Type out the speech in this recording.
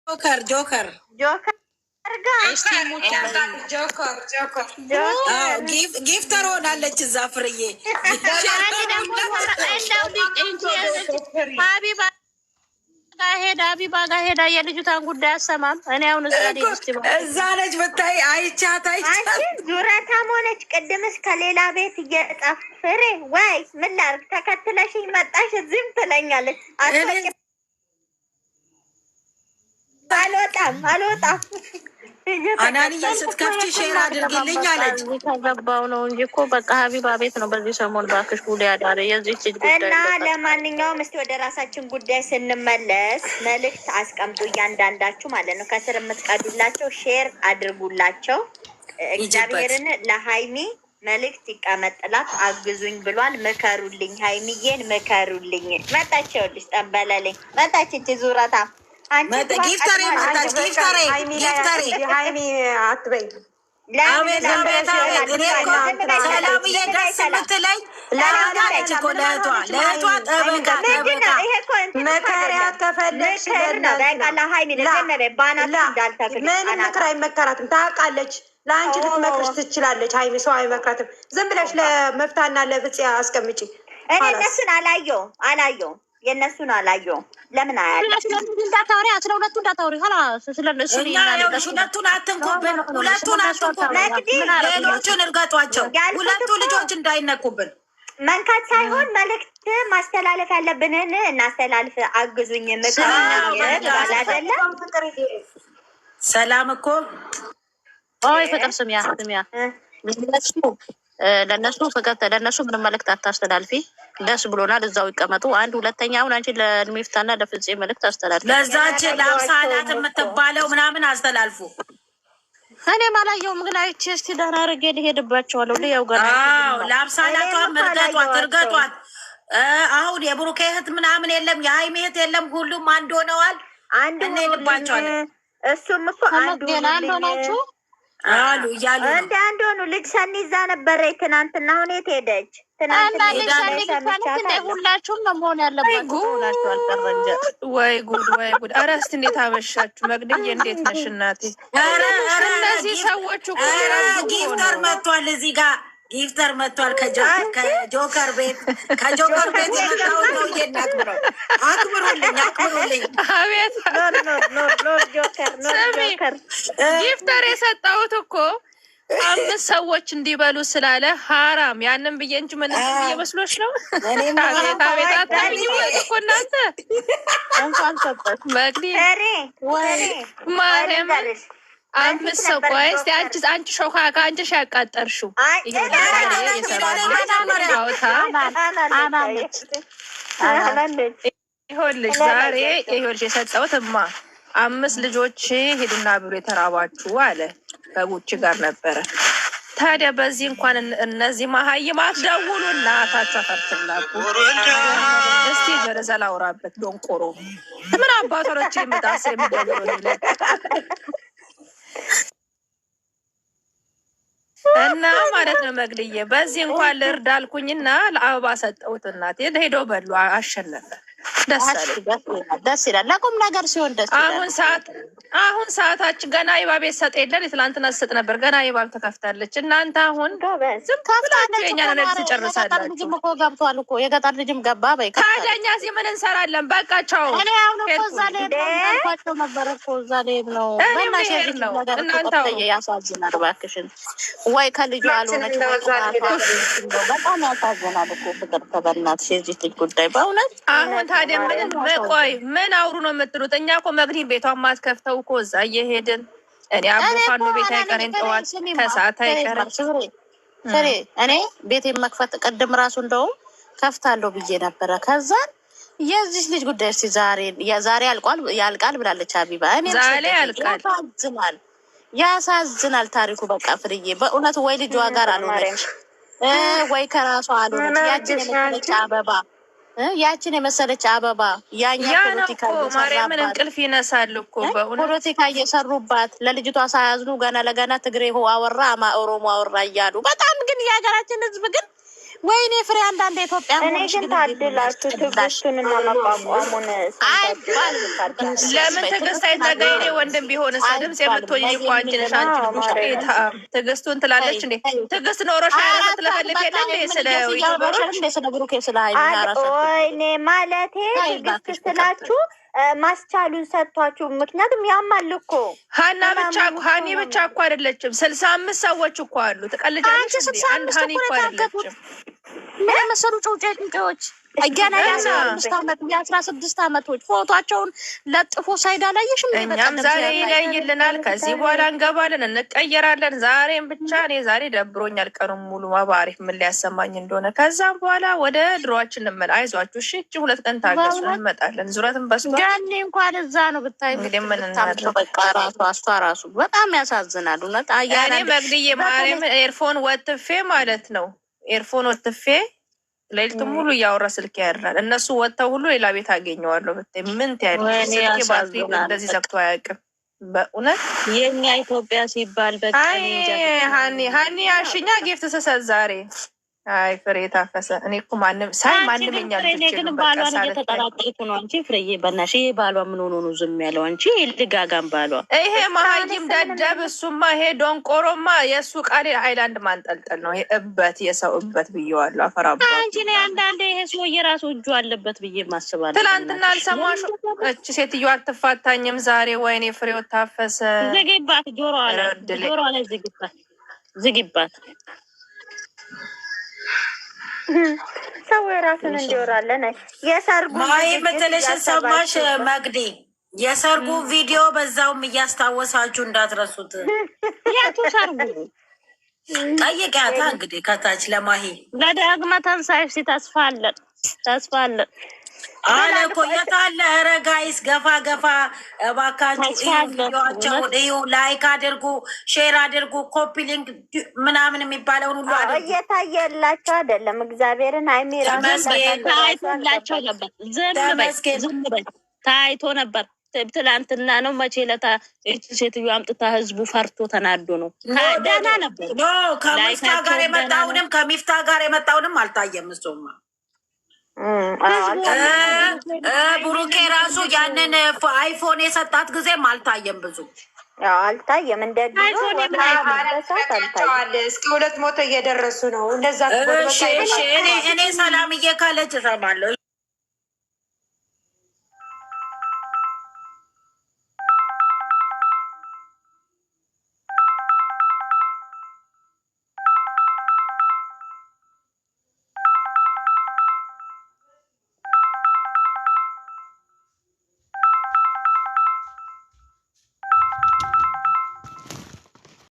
ጆከር ጆከር ጆከር ጊፍተር ሆናለች እዛ ፍርዬ ሀቢባ ጋር ሄዳ የልጅቷን ጉዳይ አሰማም። እኔ አሁን እዛ ነች ብታይ አይቻት ዙረታም ሆነች። ቅድምስ ከሌላ ቤት እየጠፍሬ ወይ ምን ላድርግ ተከትለሽኝ መጣሽ እዚህም ትለኛለች። አልወጣም አናንዬ ስትከፍቺ ሼር አድርጊልኝ አለች። ከገባው ነው እንጂ እኮ በቃ ሀቢባ ቤት ነው በዚህ ሰሞን ባክሽ ጉድ ያዳረ የዚች ልጅ ጉዳይ እና ለማንኛውም እስቲ ወደ ራሳችን ጉዳይ ስንመለስ መልእክት አስቀምጡ እያንዳንዳችሁ ማለት ነው። ከስር የምትቀዱላቸው ሼር አድርጉላቸው። እግዚአብሔርን ለሀይሚ መልእክት ይቀመጥላት አግዙኝ ብሏል። ምከሩልኝ፣ ሀይሚዬን ምከሩልኝ። መጣችልሽ ጠንበለልኝ መጣች እጅ ዙረታ ጊፍተሬ መጣች። ጊፍተሬ ሀይሚ አትበይ ሰላምዬ ደስ የምትለኝ ለአለች እኮ ለእህቷ ጠበቃ መከሪያት ከፈለግሽ ምንም ምክር አይመከራትም። ታውቃለች። ለአንቺ ልትመክርሽ ትችላለች። ሀይሚ ሰው አይመክራትም። ዝም ብለሽ ለመፍታና ለፍጽ አስቀምጪ። እኔ እነሱን አላየው የእነሱን አላየውም። ለምን እንዳታወሪ አስራ ሁለቱ እንዳታወሪ ሁለቱን አትንኩብን፣ ሁለቱን አትንኩብን፣ ሌሎቹን እርገጧቸው። ሁለቱ ልጆች እንዳይነኩብን መንካት ሳይሆን መልእክት ማስተላለፍ ያለብንን እናስተላልፍ። አግዙኝ ምክር አይደለ ሰላም እኮ ፍቅር ስሚያ ለእነሱ ፍቅር ለእነሱ ምንም መልእክት አታስተላልፊ። ደስ ብሎናል፣ እዛው ይቀመጡ። አንድ ሁለተኛ አሁን አንቺ ለሚፍታና ለፍፄ መልእክት አስተላልፊ። ለዛች ለአምሳላት የምትባለው ምናምን አስተላልፉ። እኔም አላየሁም ግን አይቼ እስቲ ደህና አድርጌ ልሄድባቸዋለሁ። ልያው ጋር ለአምሳላቷም እርገጧት። አሁን የብሩኬ እህት ምናምን የለም፣ የሀይሜ እህት የለም፣ ሁሉም አንድ ሆነዋል። እንሄድባቸዋለን። እሱም እኮ አንድ ሆናችሁ አሉ እያሉ እንደ አንድ ሆኑ። ልጅ ሰኒ እዛ ነበረ ትናንትና። አሁን የት ሄደች? ሁላችሁም ነው መሆን ያለባችሁ። ወይ ጉድ ወይ ጉድ! ኧረ እስኪ እንዴት አመሻችሁ? መቅደዬ እንዴት ነሽ እናቴ? እነዚህ ሰዎች ጊፍተር መጥቷል እዚህ ጋር ጊፍተር መጥቷል ከጆከር ቤት የመጣው ነው። እየናክብረው አክብሩልኝ። አቤት ጆከር ጊፍተር የሰጠሁት እኮ 5 ሰዎች እንዲበሉ ስላለ ሀራም ያንን ብዬ እንጂ ምንም ብዬ መስሎች ነው። አቤት አታብኝ እኮ እናንተ እንኳን ሰጠች መቅዲ ማርያም 5 ሰው ቆይ እስኪ አንቺ ሾካ ከአንቺ ያቃጠርሽው ይኸውልሽ ዛሬ ይኸውልሽ የሰጠሁት 5 ልጆች ሂዱና ብሎ የተራባችሁ አለ ከጉቺ ጋር ነበረ። ታዲያ በዚህ እንኳን እነዚህ መሀይማት ደውሉ እናታቸው ፈርትላኩ። እስቲ ጀረዛ ላውራበት ዶንቆሮ ምን አባቶሮች የምጣስ የሚደውሉ እና ማለት ነው መግድዬ በዚህ እንኳን ልርዳ አልኩኝና ለአበባ ሰጠሁት። እናቴ ሄዶ በሉ አሸነፈ። ደስ ይላል። ለቁም ነገር ሲሆን ደስ ይላል። አሁን ሰዓታችን ገና የባብ ሰጥ የለን የትላንትና ስጥ ነበር። ገና የባብ ተከፍታለች። እናንተ አሁን ዝም ብላችሁ የእኛን ነገር ትጨርሳላችሁ። ልጅም እኮ ገብቷል እኮ የገጠር ልጅም ገባ። በይ ታዲያ እኛ እዚህ ምን እንሰራለን? በቃቸው። እኔ አሁን እኮ እዛ ልሄድ ነው ነበር እኮ እዛ ልሄድ ነው። እናንተ ያሳዝናል። እባክሽን ወይ ከልጁ አልሆነች በጣም ያሳዝናል እኮ ፍቅር ተበናትሽ የዚህ ልጅ ጉዳይ በእውነት አሁን ታዲያ ቆይ ምን አውሩ ነው የምትሉት? እኛ እኮ መግሪን ቤቷን ማትከፍተው እኮ እዛ እየሄድን እኔ አቦፋኖ ቤት አይቀሬን ጠዋት ከሰዓት አይቀርም ስሬ እኔ ቤቴን መክፈት ቅድም ራሱ እንደውም ከፍታለሁ ብዬ ነበረ። ከዛ የዚህ ልጅ ጉዳይ እስኪ ዛሬ ያልቃል ብላለች ሀቢባ። ዛሬ ያልቃል። ያሳዝናል ታሪኩ። በቃ ፍርዬ በእውነቱ ወይ ልጇ ጋር አልሆነች ወይ ከራሷ አልሆነች። ያችን የመሰለች አበባ ያኛ ፖለቲካ ማርያምን እንቅልፍ ይነሳል እኮ በእውነት ፖለቲካ እየሰሩባት ለልጅቷ ሳያዝኑ ገና ለገና ትግሬ አወራ ኦሮሞ አወራ እያሉ በጣም ግን የሀገራችን ሕዝብ ግን ወይኔ ፍሬ አንዳንድ ኢትዮጵያ እኔ ግን ታድላችሁ ትዕግስቱንና መቋቋሙን ለምን ትዕግስት አይታገኝ? እኔ ወንድም ቢሆን ድምፅ የምትሆኝ እኮ አንቺ ነሽ። አንቺ ትዕግስቱን ትላለች እንዴ? ትዕግስት ኖሮሽ ትለፈልፍ የለ ስለ ብሩኬ ስለ ወይኔ ማለቴ ትዕግስት ስላችሁ ማስቻሉን ሰጥቷችሁ። ምክንያቱም ያማል እኮ ሀኒ ብቻ እኮ አይደለችም፣ 65 ሰዎች እኮ አሉ። ትቀልጃለሽ እንዴ? አንድ ሀኒ እኮ አይደለችም። ምን መሰሉ ጨውጨጮች ገና የ16 ዓመቶች ፎቶቸውን ለጥፎ ሳይዳ ላየሽም። እኛም ዛሬ ይለይልናል። ከዚህ በኋላ እንገባለን፣ እንቀየራለን። ዛሬም ብቻ እኔ ዛሬ ደብሮኛል። ቀኑን ሙሉ ማባሪፍ ምን ሊያሰማኝ እንደሆነ። ከዛም በኋላ ወደ ድሮዋችን እንመጣ። አይዟችሁ እሺ፣ እቺ 2 ቀን ታገሱ፣ እንመጣለን። ዙረትን በስቷ ጋኔ እንኳን እዛ ነው ብታይ። እንግዲህ ምን እናድርግ። በቃ ራሱ በጣም ያሳዝናል። እውነት እኔ መግድዬ ማርያም ኤርፎን ወጥፌ ማለት ነው ኤርፎን ወጥፌ ሌሊቱን ሙሉ እያወራ ስልክ ያድራል። እነሱ ወጥተው ሁሉ ሌላ ቤት አገኘዋለሁ ብታይ። ምን ትያለሽ? ስልኬ ባትሪ እንደዚህ ዘግቶ አያውቅም በእውነት። የኛ ኢትዮጵያ ሲባል በቃ ሀኒ አሽኛ ጊፍት ስሰጥ ዛሬ አይ ፍሬ ታፈሰ። እኔ እኮ ማንም እኛል ግን ባሏን እየተጠራጠርኩ ነው። አንቺ ፍሬዬ በእናትሽ ይሄ ባሏ ምን ሆኖ ነው ዝም ያለው? አንቺ ልጋጋም ባሏ ይሄ መሀይም ደደብ እሱማ ይሄ ዶንቆሮማ የእሱ ቃሌ ሃይላንድ ማንጠልጠል ነው። ይሄ እበት የሰው እበት ብዬዋለሁ። አፈራባ አንቺ ነ አንዳንዴ ይሄ ሰው የራሱ እጁ አለበት ብዬ ማስባለሁ። ትላንትና አልሰማሽ? እች ሴትዮ አትፋታኝም ዛሬ። ወይኔ ፍሬው ታፈሰ። ዝጊባት፣ ጆሮ ላይ ዝጊባት። ሰው የራሱን እንዲወራለን። የሰርጉ የምትልሽን ሰማሽ መግዲ? የሰርጉ ቪዲዮ በዛውም እያስታወሳችሁ እንዳትረሱት። ያቱ ሰርጉ ጠይቂያታ እንግዲህ ከታች ለማሂ ለዳግመ ትንሣኤሽ ተስፋ አለን አለ እኮ የታለ? ኧረ ጋይስ ገፋ እባካችሁ ቪዲዮዋቸውን እዩ፣ ላይክ አድርጉ፣ ሼር አድርጉ፣ ኮፒ ሊንክ ምናምን የሚባለውን ሁሉ አድርጉ። እየታየላቸው አይደለም። እግዚአብሔርን ታይቶላቸው ነበር። ዝም በይ ታይቶ ነበር። ትላንትና ነው መቼ ለታ ሴትዮ አምጥታ ህዝቡ ፈርቶ ተናዶ ነው። ደህና ነበር። ከሚፍታ ጋር የመጣውንም አልታየም። እሱማ ብሩኬ ራሱ ያንን አይፎን የሰጣት ጊዜም አልታየም። ብዙ አልታየም። እንደ እስከ 200 እየደረሱ ነው። እንደዛ እኔ ሰላምዬ ካለች እሰማለሁ።